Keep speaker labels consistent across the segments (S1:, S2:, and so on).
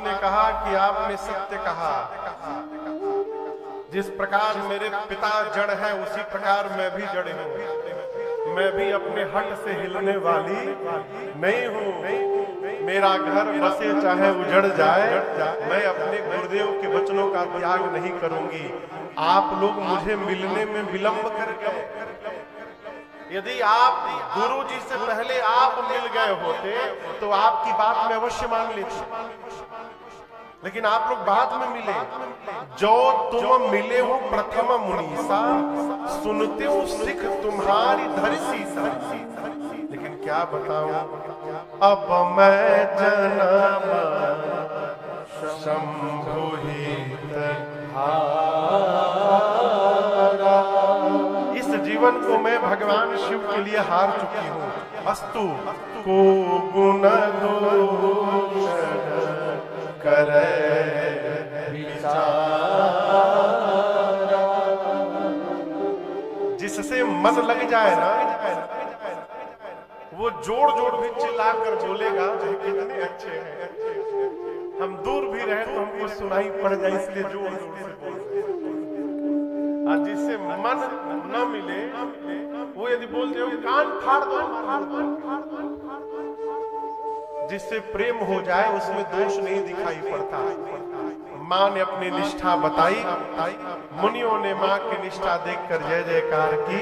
S1: ने कहा कि आपने सत्य कहा, जिस प्रकार मेरे पिता जड़ है उसी प्रकार मैं भी जड़ हूं। मैं भी अपने हट से हिलने वाली नहीं हूं। मेरा घर बसे चाहे उजड़ जाए, मैं अपने गुरुदेव के वचनों का त्याग नहीं करूंगी। आप लोग मुझे मिलने में विलंब कर गए। यदि आप गुरु जी से पहले आप मिल गए होते तो आपकी बात में अवश्य मान लेते, लेकिन आप लोग बाद में मिले। जो तुम मिले हो प्रथम मुनीसा, सुनते हो सिख तुम्हारी धरसी सा। लेकिन क्या बताऊं, अब मैं जन्म शंभु हित हारा। इस जीवन को मैं भगवान शिव के लिए हार चुकी हूं। अस्तु को गुण दूषण करे विचारा। जिससे मन लग जाए ना, वो जोड़ जोड़ भी चिल्ला कर बोलेगा कितने अच्छे हैं। हम दूर भी रहे तो हमको सुनाई पड़ जाए, इसलिए जोड़ जोड़ से बोलते हैं। और जिससे मन न मिले वो यदि बोलते हो कान फाड़ दो, जिससे प्रेम हो जाए उसमें दोष नहीं दिखाई पड़ता। माँ ने अपनी निष्ठा बताई, मुनियों ने माँ की निष्ठा देखकर जय जयकार की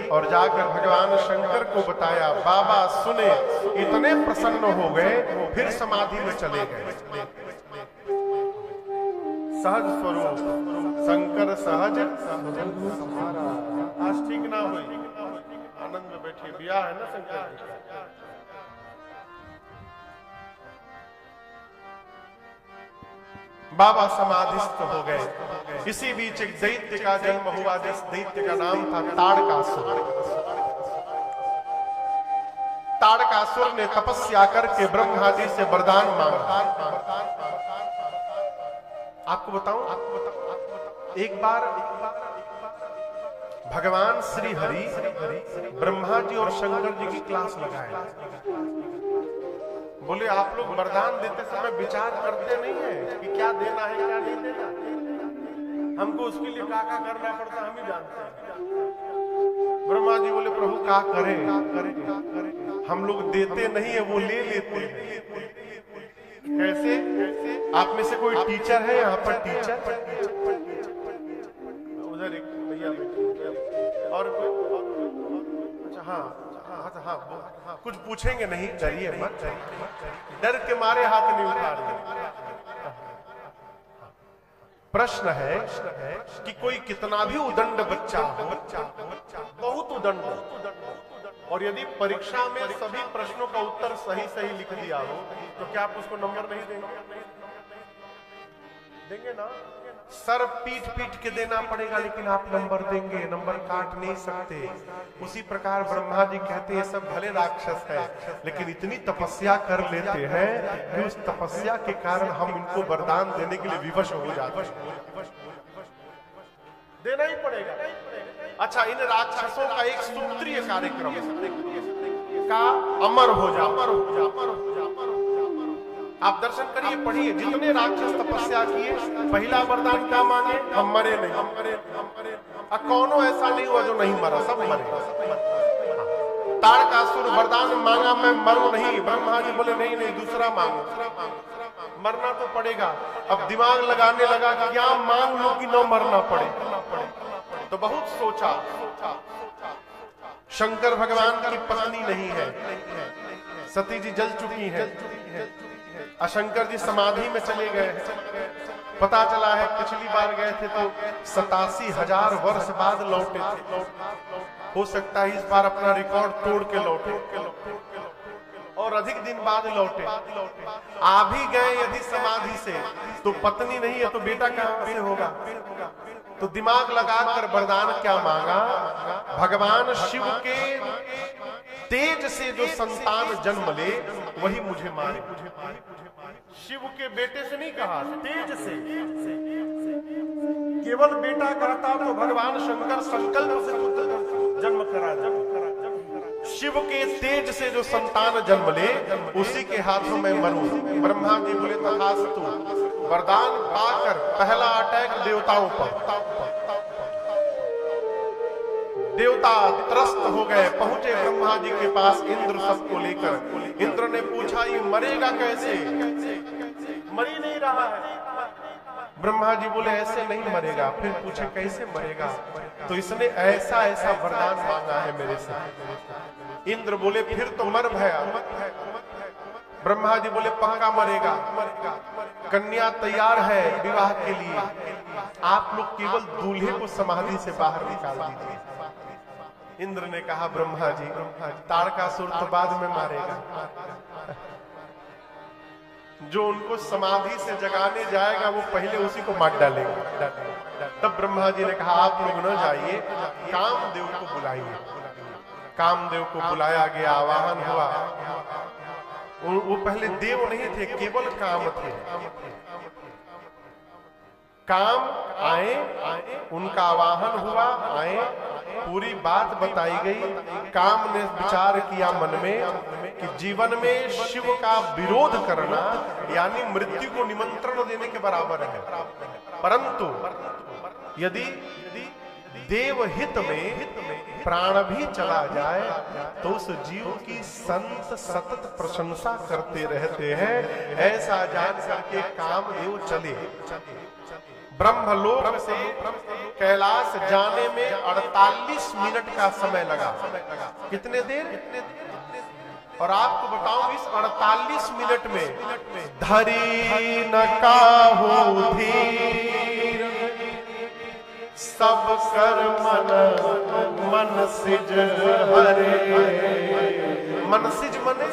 S1: और जाकर भगवान शंकर को बताया। बाबा सुने, इतने प्रसन्न हो गए, फिर समाधि में चले गए। सहज स्वरूप शंकर सहज। आज ठीक ना हुई, आनंद में बैठिए, ब्याह है ना शंकर जी का। बाबा समाधिस्थ हो गए। इसी बीच एक दैत्य का जन्म हुआ, जिस दैत्य का नाम था ताड़कासुर। ताड़कासुर ने तपस्या करके ब्रह्मा जी से वरदान मांगा। आपको बताऊं, एक बार भगवान श्री हरि ब्रह्मा जी और शंकर जी की क्लास लगाए। बोले आप लोग वरदान देते समय विचार करते नहीं है कि क्या देना है क्या नहीं देना। हमको उसके लिए क्या करना पड़ता हम ही जानते हैं। ब्रह्मा जी बोले प्रभु क्या करें, हम लोग देते नहीं है, वो ले लेते हैं। कैसे? आप में से कोई टीचर है यहाँ पर? टीचर उधर एक भैया और अच्छा हाँ, कुछ पूछेंगे नहीं, डरिए मत, डर के मारे हाथ नहीं उठा रहे। प्रश्न है कि कोई कितना भी उदंड बच्चा हो, बहुत उदंड, और यदि परीक्षा में सभी प्रश्नों का उत्तर सही सही लिख दिया हो तो क्या आप उसको नंबर नहीं देंगे? देंगे ना। सर पीट पीट के देना पड़ेगा, लेकिन आप नंबर देंगे, नंबर काट नहीं सकते। उसी प्रकार ब्रह्मा जी कहते हैं सब भले राक्षस है, लेकिन इतनी तपस्या कर लेते हैं कि उस तपस्या के कारण हम इनको वरदान देने के लिए विवश हो जाते हैं। देना ही पड़ेगा। अच्छा, इन राक्षसों का एक सूत्रीय कार्यक्रम का अमर हो जा। आप दर्शन करिए, पढ़िए, जितने राक्षस तपस्या किए पहला वरदान क्या मांगे? हम मरे नहीं। कौनो ऐसा नहीं हुआ जो नहीं मरा, सब मरे। ताड़कासुर वरदान मांगा मैं मरूं नहीं। ब्रह्मा जी बोले नहीं नहीं, दूसरा मांगो, मरना तो पड़ेगा। अब दिमाग लगाने लगा कि क्या मांग लो कि न मरना पड़े। तो बहुत सोचा। शंकर भगवान की पत्नी नहीं है, सती जी जल चुकी है। शंकर जी समाधि में चले गए। पता चला है पिछली बार गए थे तो 87,000 वर्ष बाद लौटे थे। हो सकता है इस बार अपना रिकॉर्ड तोड़ के लौटे और अधिक दिन बाद लौटे। आ भी गए यदि समाधि से तो पत्नी नहीं है तो बेटा कहां से होगा? तो दिमाग लगाकर वरदान क्या मांगा? भगवान शिव के तेज से जो संतान जन्म ले वही मुझे मारे। शिव के बेटे से नहीं कहा, तेज से। केवल बेटा कहता तो भगवान शंकर संकल्प से जन्म करा। शिव के तेज से जो संतान जन्म ले उसी के हाथों में मरूं। ब्रह्मा जी बोले तथास्तु। वरदान पाकर पहला अटैक देवताओं पर। देवता त्रस्त हो गए, पहुंचे ब्रह्मा जी के पास इंद्र सबको लेकर। इंद्र ने पूछा ये मरेगा कैसे, मर ही नहीं रहा है। ब्रह्मा जी बोले ऐसे नहीं मरेगा। फिर पूछे कैसे मरेगा, तो इसने ऐसा ऐसा वरदान मांगा है मेरे से। इंद्र बोले फिर तो मर भया। ब्रह्मा जी बोले पक्का मरेगा, कन्या तैयार है विवाह के लिए, आप लोग केवल दूल्हे को समाधि से बाहर निकाल दीजिए। इंद्र ने कहा ब्रह्मा जी तारकासुर तो बाद में मारेगा, जो उनको समाधि से जगाने जाएगा वो पहले उसी को मार डालेगा। तब ब्रह्मा जी ने कहा आप लोग न जाइए, कामदेव को बुलाइए। कामदेव को बुलाया गया, आवाहन हुआ। वो पहले देव नहीं थे, केवल काम थे। काम आए, उनका आवाहन हुआ, आए, पूरी बात बताई गई। काम ने विचार किया मन में कि जीवन में शिव का विरोध करना यानी मृत्यु को निमंत्रण देने के बराबर है। परंतु यदि देवहित में प्राण भी चला जाए तो उस जीव की संत सतत प्रशंसा करते रहते हैं, ऐसा जान करके कामदेव चले। ब्रह्मलोक से कैलाश जाने में 48 मिनट का समय लगा। कितने देर? और आपको बताऊं इस 48 मिनट में धरी न काहू धीर, सब कर मन सिज हरे। मन सिज मने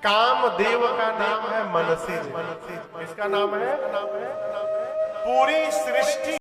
S1: कामदेव का नाम है मनसिज। इसका नाम है पूरी सृष्टि